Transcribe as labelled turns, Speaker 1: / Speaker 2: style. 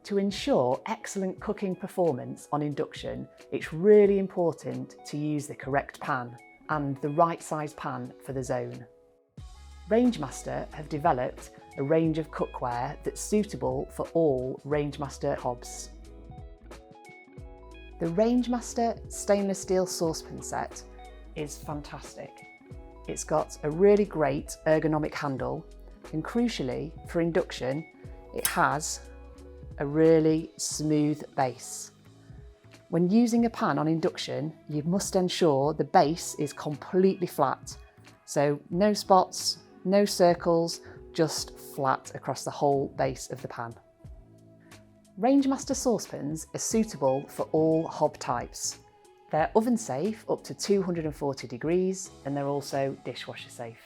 Speaker 1: To ensure excellent cooking performance on induction, it's really important to use the correct pan and the right size pan for the zone. Rangemaster have developed a range of cookware that's suitable for all Rangemaster hobs. The Rangemaster stainless steel saucepan set is fantastic. It's got a really great ergonomic handle, and crucially for induction, it has a really smooth base. When using a pan on induction, you must ensure the base is completely flat. So no spots, no circles, just flat across the whole base of the pan. Rangemaster saucepans are suitable for all hob types. They're oven safe up to 240 degrees, and they're also dishwasher safe.